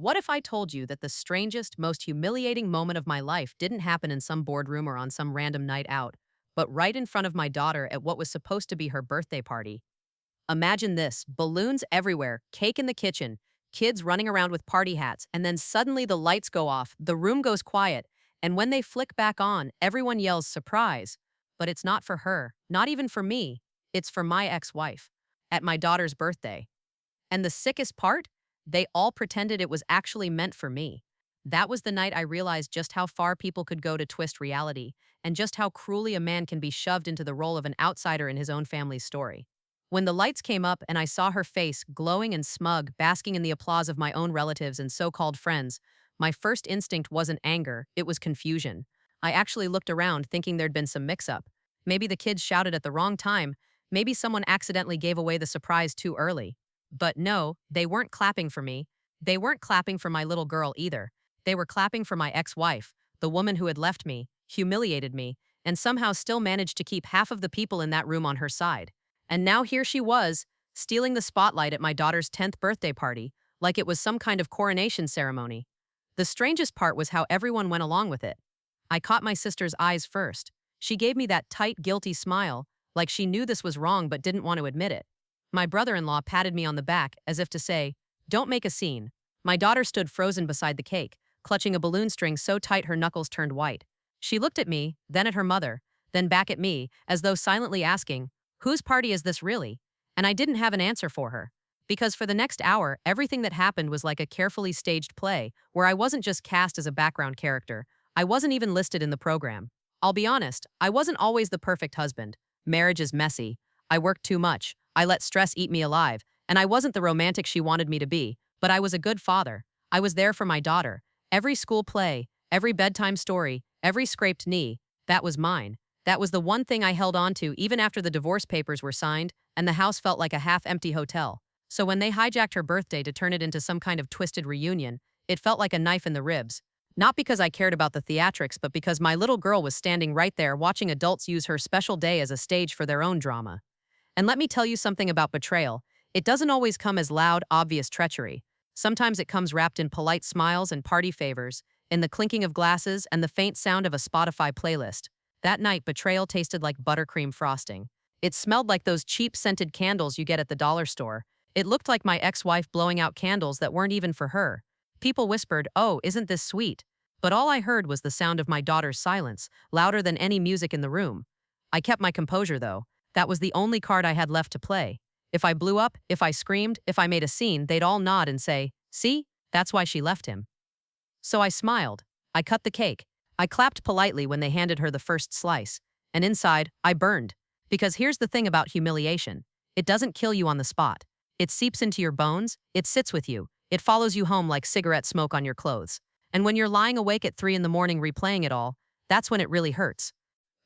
What if I told you that the strangest, most humiliating moment of my life didn't happen in some boardroom or on some random night out, but right in front of my daughter at what was supposed to be her birthday party? Imagine this: balloons everywhere, cake in the kitchen, kids running around with party hats, and then suddenly the lights go off, the room goes quiet, and when they flick back on, everyone yells surprise. But it's not for her, not even for me. It's for my ex wife at my daughter's birthday. And the sickest part? They all pretended it was actually meant for me. That was the night I realized just how far people could go to twist reality, and just how cruelly a man can be shoved into the role of an outsider in his own family's story. When the lights came up and I saw her face, glowing and smug, basking in the applause of my own relatives and so-called friends, my first instinct wasn't anger, it was confusion. I actually looked around thinking there'd been some mix-up. Maybe the kids shouted at the wrong time, maybe someone accidentally gave away the surprise too early. But no, they weren't clapping for me. They weren't clapping for my little girl either. They were clapping for my ex-wife, the woman who had left me, humiliated me, and somehow still managed to keep half of the people in that room on her side. And now here she was, stealing the spotlight at my daughter's 10th birthday party, like it was some kind of coronation ceremony. The strangest part was how everyone went along with it. I caught my sister's eyes first. She gave me that tight, guilty smile, like she knew this was wrong but didn't want to admit it. My brother-in-law patted me on the back as if to say, "Don't make a scene." My daughter stood frozen beside the cake, clutching a balloon string so tight her knuckles turned white. She looked at me, then at her mother, then back at me, as though silently asking, "Whose party is this really?" And I didn't have an answer for her. Because for the next hour, everything that happened was like a carefully staged play, where I wasn't just cast as a background character. I wasn't even listed in the program. I'll be honest, I wasn't always the perfect husband. Marriage is messy. I worked too much. I let stress eat me alive, and I wasn't the romantic she wanted me to be, but I was a good father. I was there for my daughter. Every school play, every bedtime story, every scraped knee, that was mine. That was the one thing I held on to even after the divorce papers were signed and the house felt like a half-empty hotel. So when they hijacked her birthday to turn it into some kind of twisted reunion, it felt like a knife in the ribs. Not because I cared about the theatrics, but because my little girl was standing right there watching adults use her special day as a stage for their own drama. And let me tell you something about betrayal. It doesn't always come as loud, obvious treachery. Sometimes it comes wrapped in polite smiles and party favors, in the clinking of glasses and the faint sound of a Spotify playlist. That night, betrayal tasted like buttercream frosting. It smelled like those cheap scented candles you get at the dollar store. It looked like my ex-wife blowing out candles that weren't even for her. People whispered, "Oh, isn't this sweet?" But all I heard was the sound of my daughter's silence, louder than any music in the room. I kept my composure, though. That was the only card I had left to play. If I blew up, if I screamed, if I made a scene, they'd all nod and say, "See? That's why she left him." So I smiled. I cut the cake. I clapped politely when they handed her the first slice. And inside, I burned. Because here's the thing about humiliation. It doesn't kill you on the spot. It seeps into your bones, it sits with you, it follows you home like cigarette smoke on your clothes. And when you're lying awake at 3 in the morning replaying it all, that's when it really hurts.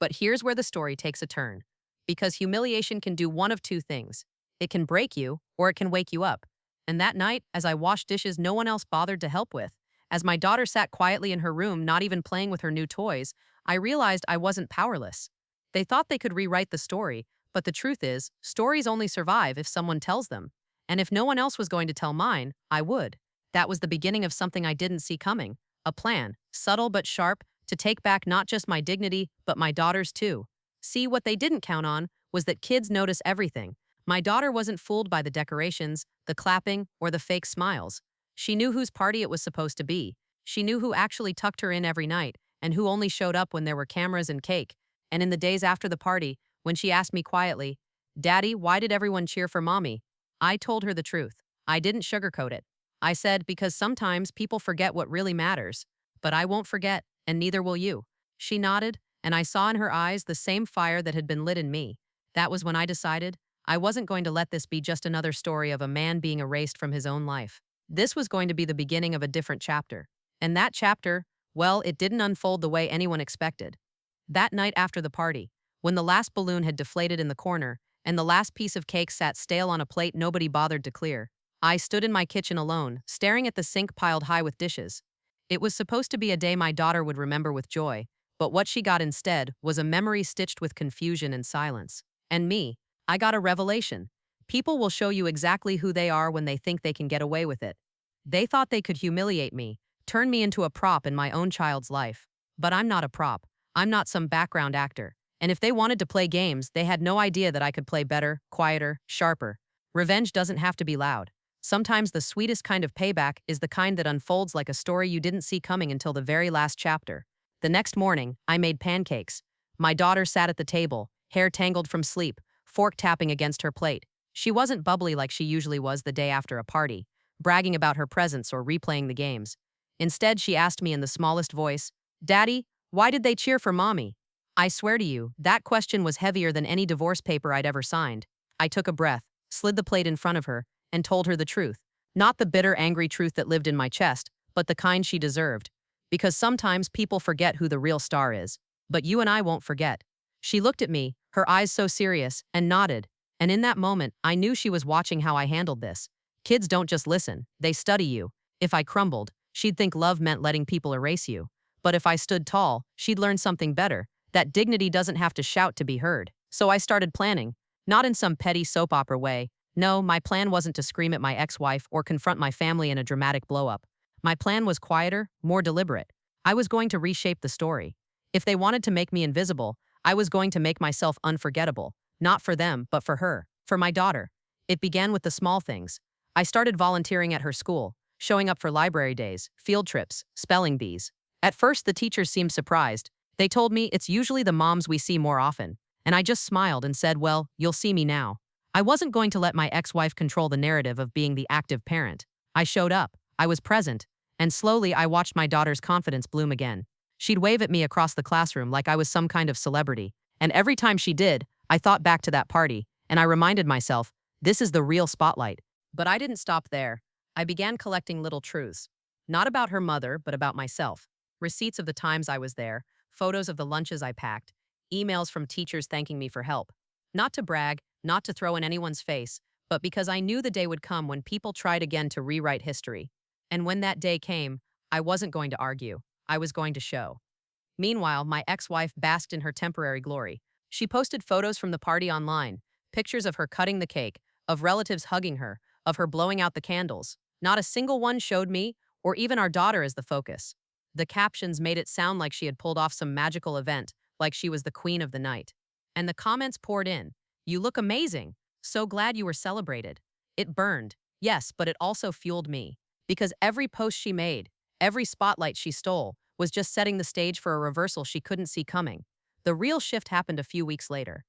But here's where the story takes a turn. Because humiliation can do one of two things. It can break you, or it can wake you up. And that night, as I washed dishes no one else bothered to help with, as my daughter sat quietly in her room not even playing with her new toys, I realized I wasn't powerless. They thought they could rewrite the story, but the truth is, stories only survive if someone tells them. And if no one else was going to tell mine, I would. That was the beginning of something I didn't see coming. A plan, subtle but sharp, to take back not just my dignity, but my daughter's too. See, what they didn't count on was that kids notice everything. My daughter wasn't fooled by the decorations, the clapping, or the fake smiles. She knew whose party it was supposed to be. She knew who actually tucked her in every night, and who only showed up when there were cameras and cake. And in the days after the party, when she asked me quietly, "Daddy, why did everyone cheer for Mommy?" I told her the truth. I didn't sugarcoat it. I said, because sometimes people forget what really matters. But I won't forget, and neither will you. She nodded, and I saw in her eyes the same fire that had been lit in me. That was when I decided I wasn't going to let this be just another story of a man being erased from his own life. This was going to be the beginning of a different chapter. And that chapter, well, it didn't unfold the way anyone expected. That night after the party, when the last balloon had deflated in the corner, and the last piece of cake sat stale on a plate nobody bothered to clear, I stood in my kitchen alone, staring at the sink piled high with dishes. It was supposed to be a day my daughter would remember with joy, but what she got instead was a memory stitched with confusion and silence. And me, I got a revelation. People will show you exactly who they are when they think they can get away with it. They thought they could humiliate me, turn me into a prop in my own child's life. But I'm not a prop. I'm not some background actor. And if they wanted to play games, they had no idea that I could play better, quieter, sharper. Revenge doesn't have to be loud. Sometimes the sweetest kind of payback is the kind that unfolds like a story you didn't see coming until the very last chapter. The next morning, I made pancakes. My daughter sat at the table, hair tangled from sleep, fork tapping against her plate. She wasn't bubbly like she usually was the day after a party, bragging about her presents or replaying the games. Instead, she asked me in the smallest voice, "Daddy, why did they cheer for Mommy?" I swear to you, that question was heavier than any divorce paper I'd ever signed. I took a breath, slid the plate in front of her, and told her the truth. Not the bitter, angry truth that lived in my chest, but the kind she deserved. Because sometimes people forget who the real star is. But you and I won't forget. She looked at me, her eyes so serious, and nodded. And in that moment, I knew she was watching how I handled this. Kids don't just listen, they study you. If I crumbled, she'd think love meant letting people erase you. But if I stood tall, she'd learn something better, that dignity doesn't have to shout to be heard. So I started planning. Not in some petty soap opera way. No, my plan wasn't to scream at my ex-wife or confront my family in a dramatic blow-up. My plan was quieter, more deliberate. I was going to reshape the story. If they wanted to make me invisible, I was going to make myself unforgettable. Not for them, but for her, for my daughter. It began with the small things. I started volunteering at her school, showing up for library days, field trips, spelling bees. At first, the teachers seemed surprised. They told me it's usually the moms we see more often. And I just smiled and said, well, you'll see me now. I wasn't going to let my ex-wife control the narrative of being the active parent. I showed up, I was present, and slowly I watched my daughter's confidence bloom again. She'd wave at me across the classroom like I was some kind of celebrity. And every time she did, I thought back to that party, and I reminded myself, this is the real spotlight. But I didn't stop there. I began collecting little truths. Not about her mother, but about myself. Receipts of the times I was there, photos of the lunches I packed, emails from teachers thanking me for help. Not to brag, not to throw in anyone's face, but because I knew the day would come when people tried again to rewrite history. And when that day came, I wasn't going to argue. I was going to show. Meanwhile, my ex-wife basked in her temporary glory. She posted photos from the party online, pictures of her cutting the cake, of relatives hugging her, of her blowing out the candles. Not a single one showed me, or even our daughter, as the focus. The captions made it sound like she had pulled off some magical event, like she was the queen of the night. And the comments poured in. You look amazing. So glad you were celebrated. It burned, yes, but it also fueled me. Because every post she made, every spotlight she stole, was just setting the stage for a reversal she couldn't see coming. The real shift happened a few weeks later.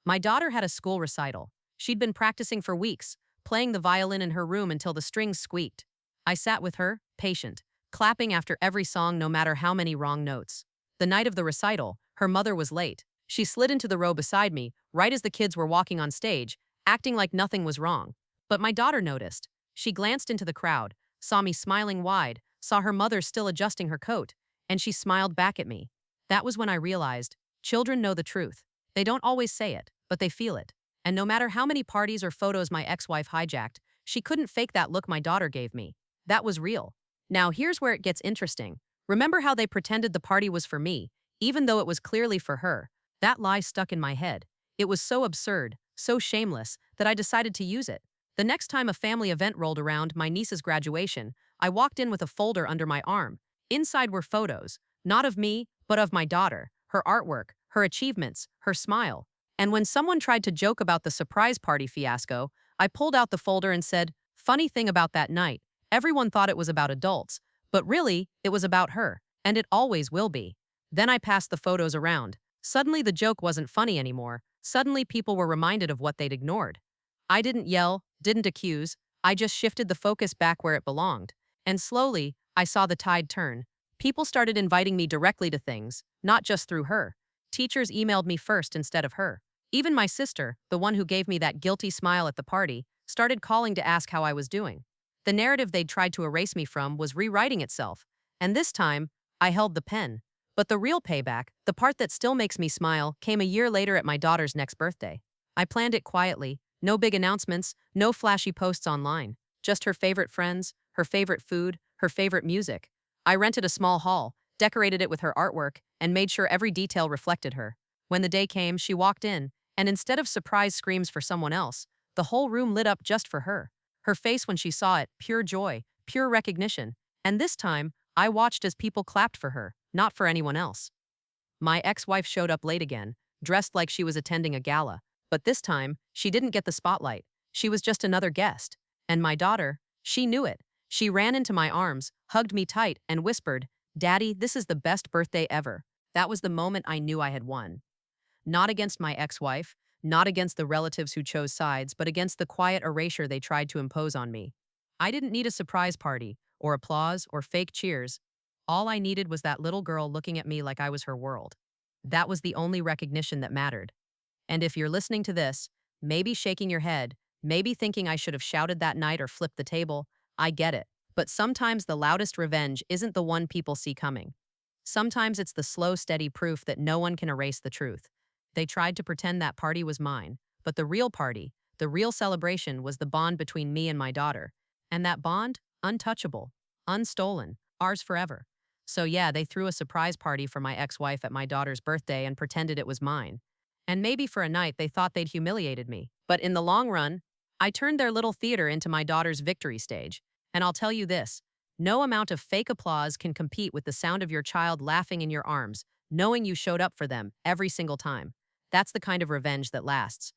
My daughter had a school recital. She'd been practicing for weeks, playing the violin in her room until the strings squeaked. I sat with her, patient, clapping after every song no matter how many wrong notes. The night of the recital, her mother was late. She slid into the row beside me, right as the kids were walking on stage, acting like nothing was wrong. But my daughter noticed. She glanced into the crowd, saw me smiling wide, saw her mother still adjusting her coat, and she smiled back at me. That was when I realized, children know the truth. They don't always say it, but they feel it. And no matter how many parties or photos my ex-wife hijacked, she couldn't fake that look my daughter gave me. That was real. Now here's where it gets interesting. Remember how they pretended the party was for me, even though it was clearly for her? That lie stuck in my head. It was so absurd, so shameless, that I decided to use it. The next time a family event rolled around, my niece's graduation, I walked in with a folder under my arm. Inside were photos, not of me, but of my daughter, her artwork, her achievements, her smile. And when someone tried to joke about the surprise party fiasco, I pulled out the folder and said, funny thing about that night, everyone thought it was about adults, but really, it was about her, and it always will be. Then I passed the photos around. Suddenly the joke wasn't funny anymore. Suddenly people were reminded of what they'd ignored. I didn't yell, didn't accuse, I just shifted the focus back where it belonged. And slowly, I saw the tide turn. People started inviting me directly to things, not just through her. Teachers emailed me first instead of her. Even my sister, the one who gave me that guilty smile at the party, started calling to ask how I was doing. The narrative they'd tried to erase me from was rewriting itself. And this time, I held the pen. But the real payback, the part that still makes me smile, came a year later at my daughter's next birthday. I planned it quietly, no big announcements, no flashy posts online. Just her favorite friends, her favorite food, her favorite music. I rented a small hall, decorated it with her artwork, and made sure every detail reflected her. When the day came, she walked in, and instead of surprise screams for someone else, the whole room lit up just for her. Her face when she saw it, pure joy, pure recognition. And this time, I watched as people clapped for her, not for anyone else. My ex-wife showed up late again, dressed like she was attending a gala. But this time, she didn't get the spotlight. She was just another guest. And my daughter, she knew it. She ran into my arms, hugged me tight, and whispered, "Daddy, this is the best birthday ever." That was the moment I knew I had won. Not against my ex-wife, not against the relatives who chose sides, but against the quiet erasure they tried to impose on me. I didn't need a surprise party, or applause, or fake cheers. All I needed was that little girl looking at me like I was her world. That was the only recognition that mattered. And if you're listening to this, maybe shaking your head, maybe thinking I should have shouted that night or flipped the table, I get it. But sometimes the loudest revenge isn't the one people see coming. Sometimes it's the slow, steady proof that no one can erase the truth. They tried to pretend that party was mine, but the real party, the real celebration was the bond between me and my daughter. And that bond, untouchable, unstolen, ours forever. So yeah, they threw a surprise party for my ex-wife at my daughter's birthday and pretended it was mine. And maybe for a night they thought they'd humiliated me. But in the long run, I turned their little theater into my daughter's victory stage. And I'll tell you this, no amount of fake applause can compete with the sound of your child laughing in your arms, knowing you showed up for them every single time. That's the kind of revenge that lasts.